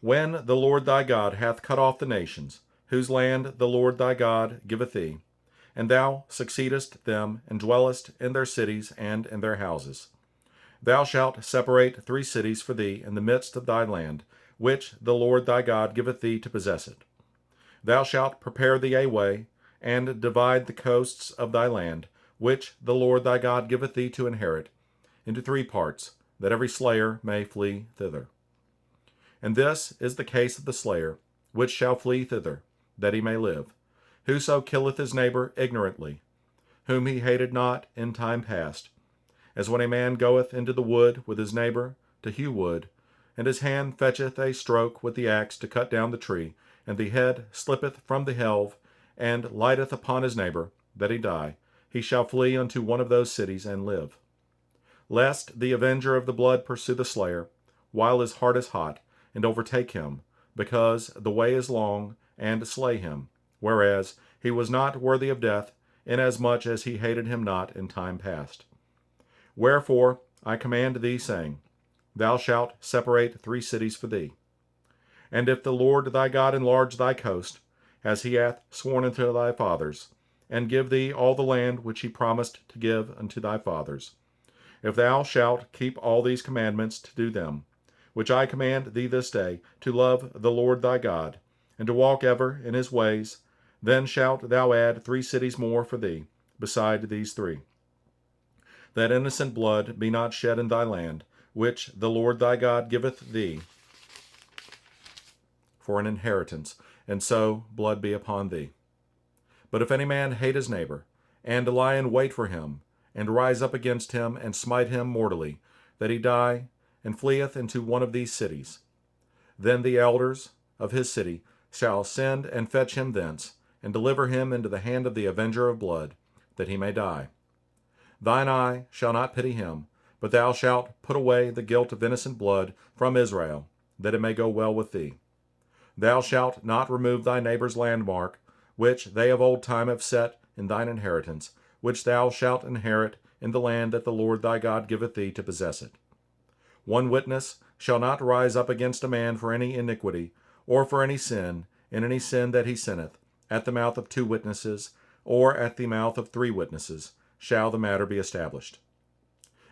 When the Lord thy God hath cut off the nations, whose land the Lord thy God giveth thee, and thou succeedest them, and dwellest in their cities and in their houses. Thou shalt separate 3 cities for thee in the midst of thy land, which the Lord thy God giveth thee to possess it. Thou shalt prepare thee a way, and divide the coasts of thy land, which the Lord thy God giveth thee to inherit, into 3 parts, that every slayer may flee thither. And this is the case of the slayer, which shall flee thither, that he may live. Whoso killeth his neighbor ignorantly, whom he hated not in time past, as when a man goeth into the wood with his neighbor to hew wood, and his hand fetcheth a stroke with the axe to cut down the tree, and the head slippeth from the helve, and lighteth upon his neighbor, that he die, he shall flee unto one of those cities and live. Lest the avenger of the blood pursue the slayer, while his heart is hot, and overtake him, because the way is long, and slay him, whereas he was not worthy of death, inasmuch as he hated him not in time past. Wherefore I command thee, saying, Thou shalt separate 3 cities for thee. And if the Lord thy God enlarge thy coast, as he hath sworn unto thy fathers, and give thee all the land which he promised to give unto thy fathers, if thou shalt keep all these commandments to do them, which I command thee this day, to love the Lord thy God, and to walk ever in his ways, then shalt thou add 3 cities more for thee, beside these 3, that innocent blood be not shed in thy land, which the Lord thy God giveth thee for an inheritance, and so blood be upon thee. But if any man hate his neighbor, and lie in wait for him, and rise up against him, and smite him mortally, that he die, and fleeth into one of these cities, then the elders of his city shall send and fetch him thence, and deliver him into the hand of the avenger of blood, that he may die. Thine eye shall not pity him, but thou shalt put away the guilt of innocent blood from Israel, that it may go well with thee. Thou shalt not remove thy neighbor's landmark, which they of old time have set in thine inheritance, which thou shalt inherit in the land that the Lord thy God giveth thee to possess it. One witness shall not rise up against a man for any iniquity, or for any sin, in any sin that he sinneth, at the mouth of 2 witnesses, or at the mouth of 3 witnesses, shall the matter be established.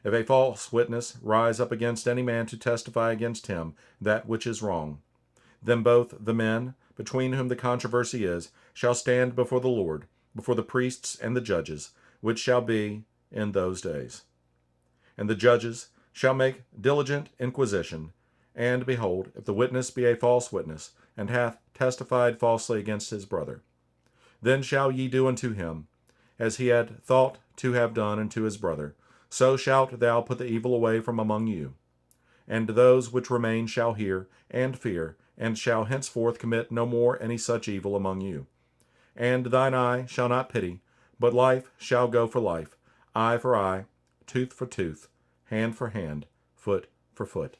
If a false witness rise up against any man to testify against him that which is wrong, then both the men, between whom the controversy is, shall stand before the Lord, before the priests and the judges, which shall be in those days. And the judges shall make diligent inquisition, and behold, if the witness be a false witness, and hath testified falsely against his brother, then shall ye do unto him, as he had thought to have done unto his brother, so shalt thou put the evil away from among you. And those which remain shall hear, and fear, and shall henceforth commit no more any such evil among you. And thine eye shall not pity, but life shall go for life, eye for eye, tooth for tooth, hand for hand, foot for foot.